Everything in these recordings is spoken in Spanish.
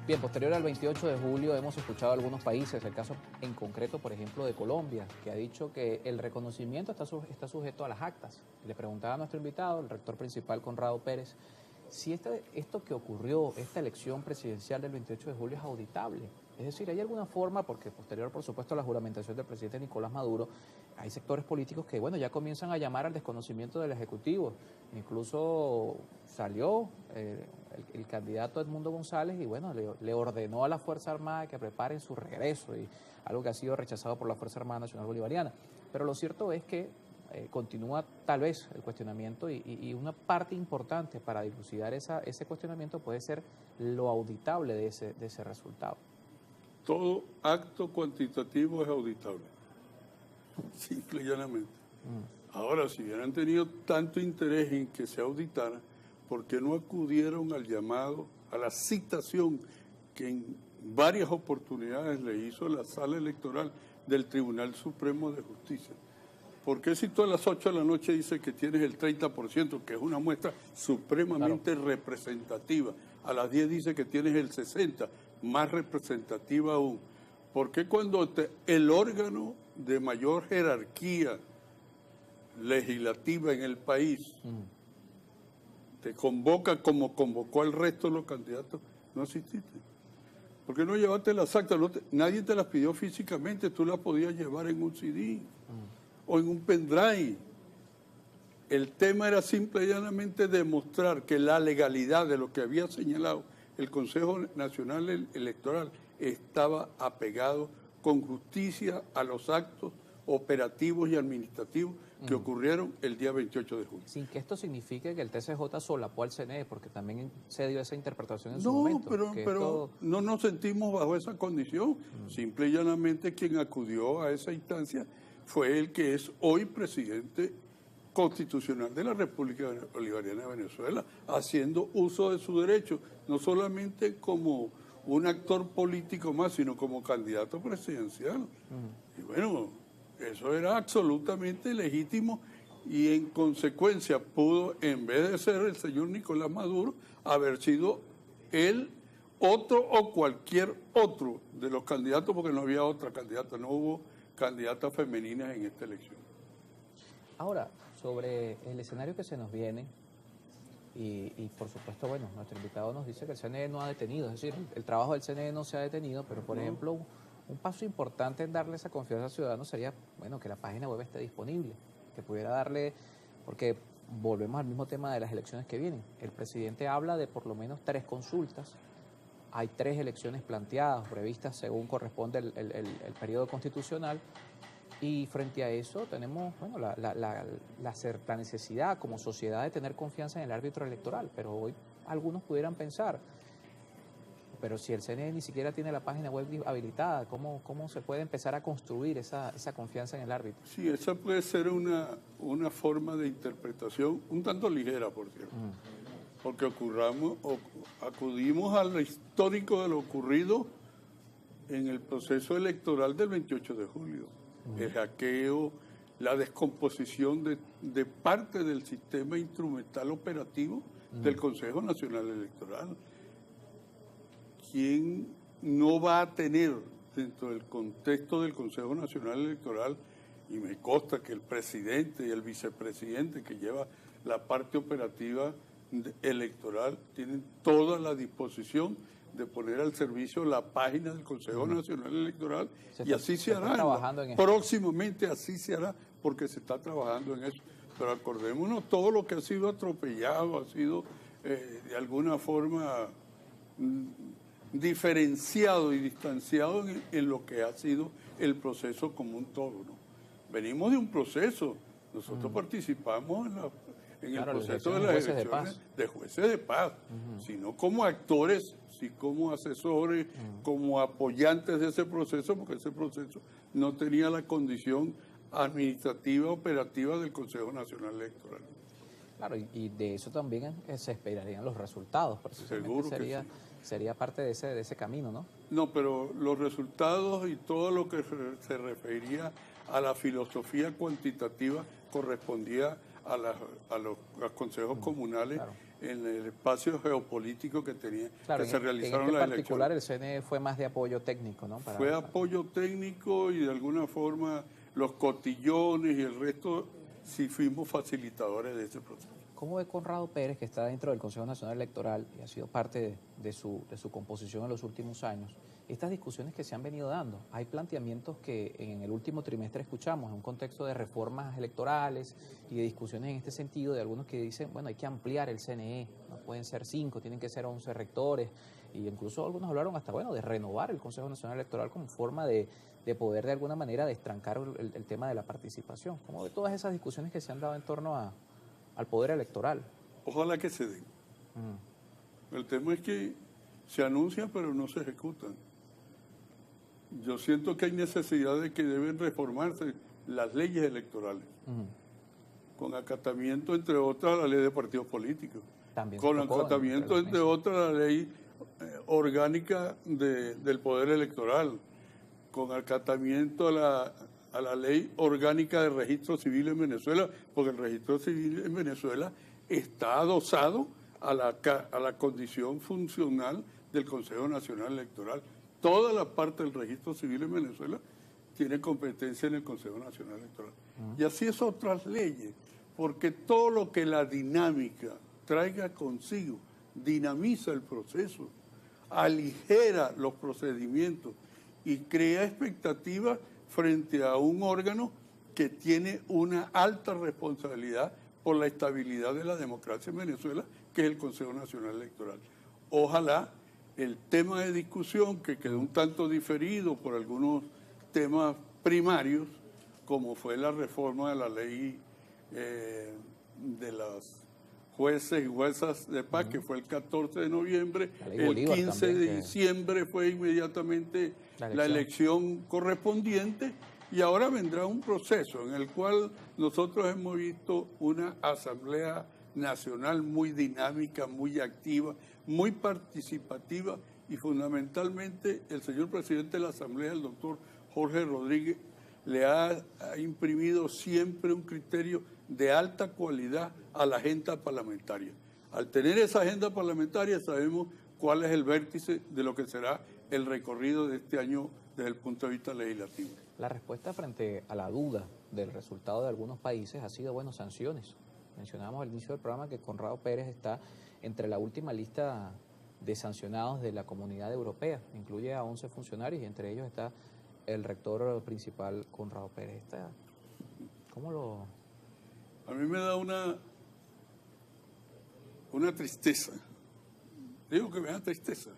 Bien, posterior al 28 de julio hemos escuchado a algunos países, el caso en concreto, por ejemplo, de Colombia, que ha dicho que el reconocimiento está sujeto a las actas. Le preguntaba a nuestro invitado, el rector principal Conrado Pérez, si esto que ocurrió, esta elección presidencial del 28 de julio es auditable. Es decir, ¿hay alguna forma, porque posterior, por supuesto, a la juramentación del presidente Nicolás Maduro, hay sectores políticos que, bueno, ya comienzan a llamar al desconocimiento del Ejecutivo? Incluso salió el candidato Edmundo González y, bueno, le ordenó a la Fuerza Armada que preparen su regreso, y algo que ha sido rechazado por la Fuerza Armada Nacional Bolivariana. Pero lo cierto es que continúa tal vez el cuestionamiento y una parte importante para dilucidar ese cuestionamiento puede ser lo auditable de ese resultado. Todo acto cuantitativo es auditable, simple y llanamente. Ahora, si hubieran tenido tanto interés en que se auditara, ¿por qué no acudieron al llamado, a la citación que en varias oportunidades le hizo la Sala Electoral del Tribunal Supremo de Justicia? ¿Por qué si tú a las 8 de la noche dices que tienes el 30%, que es una muestra supremamente representativa? A las 10 dice que tienes el 60%, más representativa aún. ¿Por qué cuando el órgano de mayor jerarquía legislativa en el país te convoca como convocó al resto de los candidatos, no asististe? ¿Por qué no llevaste las actas? Nadie te las pidió físicamente, tú las podías llevar en un CD o en un pendrive. El tema era simple y llanamente demostrar que la legalidad de lo que había señalado el Consejo Nacional Electoral estaba apegado con justicia a los actos operativos y administrativos que ocurrieron el día 28 de julio. Sin que esto signifique que el TCJ solapó al CNE, porque también se dio esa interpretación en su momento. Pero no nos sentimos bajo esa condición. Simple y llanamente quien acudió a esa instancia fue el que es hoy presidente constitucional de la República Bolivariana de Venezuela, haciendo uso de su derecho, no solamente como un actor político más, sino como candidato presidencial. Y bueno, eso era absolutamente legítimo y en consecuencia pudo, en vez de ser el señor Nicolás Maduro, haber sido él, otro o cualquier otro de los candidatos, porque no había otra candidata, no hubo candidatas femeninas en esta elección. Ahora, sobre el escenario que se nos viene, y por supuesto, bueno, nuestro invitado nos dice que el CNE no ha detenido, es decir, el trabajo del CNE no se ha detenido, pero por ejemplo, un paso importante en darle esa confianza al ciudadano sería, bueno, que la página web esté disponible, que pudiera darle, porque volvemos al mismo tema de las elecciones que vienen. El presidente habla de por lo menos 3 consultas, hay 3 elecciones planteadas, previstas según corresponde el periodo constitucional. Y frente a eso tenemos, bueno, la necesidad como sociedad de tener confianza en el árbitro electoral, pero hoy algunos pudieran pensar, pero si el CNE ni siquiera tiene la página web habilitada, ¿cómo se puede empezar a construir esa confianza en el árbitro? Sí, esa puede ser una forma de interpretación un tanto ligera, por cierto, porque acudimos al histórico de lo ocurrido en el proceso electoral del 28 de julio. El hackeo, la descomposición de parte del sistema instrumental operativo del Consejo Nacional Electoral. ¿Quién no va a tener dentro del contexto del Consejo Nacional Electoral, y me consta que el presidente y el vicepresidente que lleva la parte operativa electoral tienen toda la disposición de poner al servicio la página del Consejo Nacional Electoral, y así se hará. Próximamente así se hará, porque se está trabajando en eso. Pero acordémonos, todo lo que ha sido atropellado ha sido de alguna forma diferenciado y distanciado en lo que ha sido el proceso como un todo, ¿no? Venimos de un proceso, nosotros participamos en el proceso de las elecciones de jueces de paz, sino como actores, sí como asesores, como apoyantes de ese proceso, porque ese proceso no tenía la condición administrativa, operativa del Consejo Nacional Electoral. Claro, y de eso también se esperarían los resultados, seguro que sería parte de ese camino, ¿no? No, pero los resultados y todo lo que se refería a la filosofía cuantitativa correspondía a los consejos comunales, en el espacio geopolítico que tenía, Claro, que se realizaron en las este particular elecciones. el CNE fue más de apoyo técnico, ¿no? Fue apoyo técnico y de alguna forma los cotillones y el resto sí fuimos facilitadores de ese proceso. ¿Cómo ve Conrado Pérez, que está dentro del Consejo Nacional Electoral y ha sido parte de su composición en los últimos años, estas discusiones que se han venido dando? Hay planteamientos que en el último trimestre escuchamos en un contexto de reformas electorales y de discusiones en este sentido, de algunos que dicen, bueno, hay que ampliar el CNE, no pueden ser 5, tienen que ser 11 rectores, y incluso algunos hablaron hasta, bueno, de renovar el Consejo Nacional Electoral como forma de poder de alguna manera destrancar el tema de la participación. ¿Cómo ve todas esas discusiones que se han dado en torno al poder electoral? Ojalá que se den. El tema es que se anuncian pero no se ejecutan. Yo siento que hay necesidad de que deben reformarse las leyes electorales, con acatamiento, entre otras, a la ley de partidos políticos, También con acatamiento, entre otras, a la ley orgánica del poder electoral, con acatamiento a la ley orgánica de registro civil en Venezuela, porque el registro civil en Venezuela está adosado a la condición funcional del Consejo Nacional Electoral. Toda la parte del registro civil en Venezuela tiene competencia en el Consejo Nacional Electoral. Y así es otras leyes, porque todo lo que la dinámica traiga consigo dinamiza el proceso, aligera los procedimientos y crea expectativas frente a un órgano que tiene una alta responsabilidad por la estabilidad de la democracia en Venezuela, que es el Consejo Nacional Electoral. Ojalá el tema de discusión, que quedó un tanto diferido por algunos temas primarios, como fue la reforma de la ley de las jueces y juezas de paz, que fue el 14 de noviembre, el 15 también, de diciembre fue inmediatamente la elección correspondiente, y ahora vendrá un proceso en el cual nosotros hemos visto una Asamblea Nacional muy dinámica, muy activa, muy participativa, y fundamentalmente el señor presidente de la Asamblea, el doctor Jorge Rodríguez, le ha imprimido siempre un criterio de alta cualidad a la agenda parlamentaria. Al tener esa agenda parlamentaria sabemos cuál es el vértice de lo que será el recorrido de este año desde el punto de vista legislativo. La respuesta frente a la duda del resultado de algunos países ha sido, bueno, sanciones. Mencionábamos al inicio del programa que Conrado Pérez está entre la última lista de sancionados de la Comunidad Europea. Incluye a 11 funcionarios y entre ellos está el rector principal, Conrado Pérez. ¿Cómo lo...? A mí me da una tristeza. Digo que me da tristeza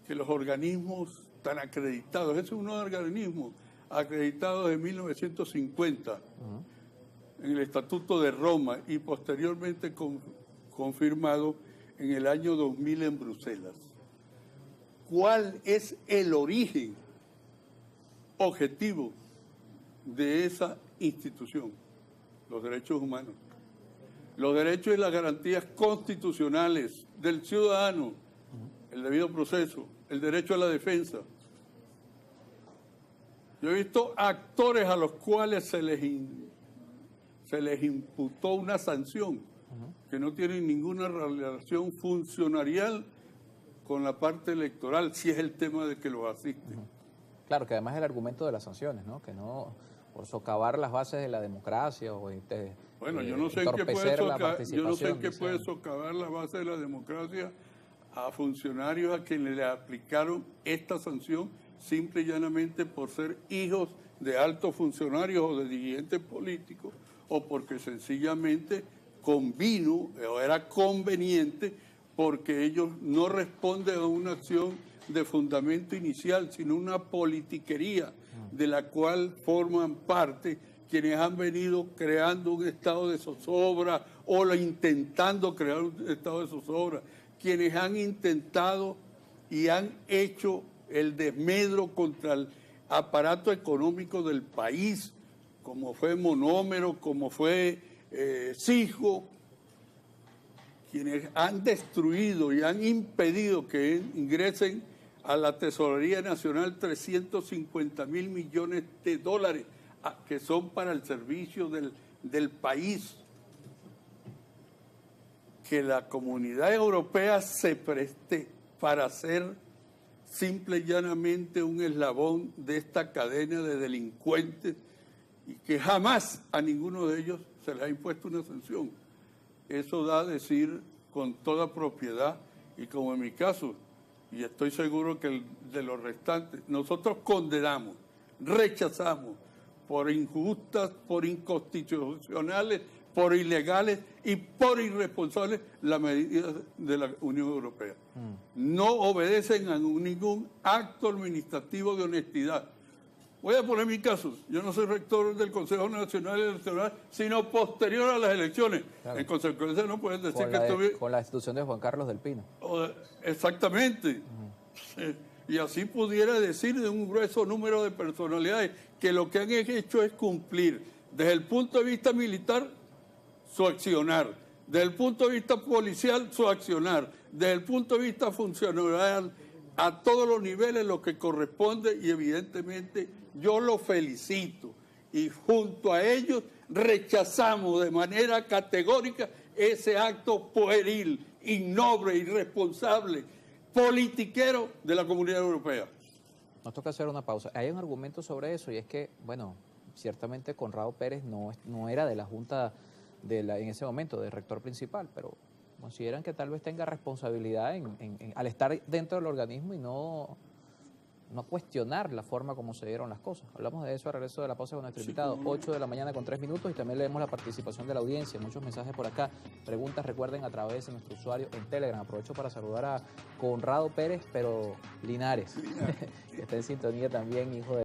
que los organismos tan acreditados, ese es un organismo acreditado de 1950 en el Estatuto de Roma y posteriormente confirmado en el año 2000 en Bruselas. ¿Cuál es el origen objetivo de esa institución? Los derechos humanos, los derechos y las garantías constitucionales del ciudadano, el debido proceso, el derecho a la defensa. Yo he visto actores a los cuales se les imputó una sanción que no tienen ninguna relación funcionarial con la parte electoral, si es el tema de que los asiste. Claro, que además es el argumento de las sanciones, ¿no? Que no, por socavar las bases de la democracia o bueno, yo no sé en qué puede socavar la base de la democracia a funcionarios a quienes le aplicaron esta sanción simple y llanamente por ser hijos de altos funcionarios o de dirigentes políticos, o porque sencillamente convino o era conveniente, porque ellos no responden a una acción de fundamento inicial, sino una politiquería de la cual forman parte quienes han venido creando un estado de zozobra o intentando crear un estado de zozobra, quienes han intentado y han hecho el desmedro contra el aparato económico del país, como fue Monómero, como fue Sijo, quienes han destruido y han impedido que ingresen a la Tesorería Nacional 350.000 millones de dólares que son para el servicio del país. que la comunidad europea se preste para ser simple y llanamente un eslabón de esta cadena de delincuentes y que jamás a ninguno de ellos se les ha impuesto una sanción. Eso da a decir con toda propiedad, y como en mi caso, y estoy seguro que de los restantes, nosotros condenamos, rechazamos por injustas, por inconstitucionales, por ilegales y por irresponsables las medidas de la Unión Europea. No obedecen a ningún acto administrativo de honestidad. Voy a poner mi caso. Yo no soy rector del Consejo Nacional Electoral, sino posterior a las elecciones. Claro. En consecuencia no pueden decir que estoy... Con la institución de Juan Carlos del Pino. Exactamente. Y así pudiera decir de un grueso número de personalidades que lo que han hecho es cumplir desde el punto de vista militar su accionar, desde el punto de vista policial su accionar, desde el punto de vista funcionarial a todos los niveles lo que corresponde, y evidentemente yo los felicito y junto a ellos rechazamos de manera categórica ese acto pueril, innoble, irresponsable, politiquero de la Comunidad Europea. Nos toca hacer una pausa. Hay un argumento sobre eso y es que, bueno, ciertamente Conrado Pérez no era de la Junta en ese momento, de rector principal, pero consideran que tal vez tenga responsabilidad al estar dentro del organismo y no cuestionar la forma como se dieron las cosas. Hablamos de eso al regreso de la pausa con nuestro invitado, 8 de la mañana con 3 minutos, y también leemos la participación de la audiencia, muchos mensajes por acá, preguntas, recuerden, a través de nuestro usuario en Telegram. Aprovecho para saludar a Conrado Pérez, pero Linares, que está en sintonía también, hijo de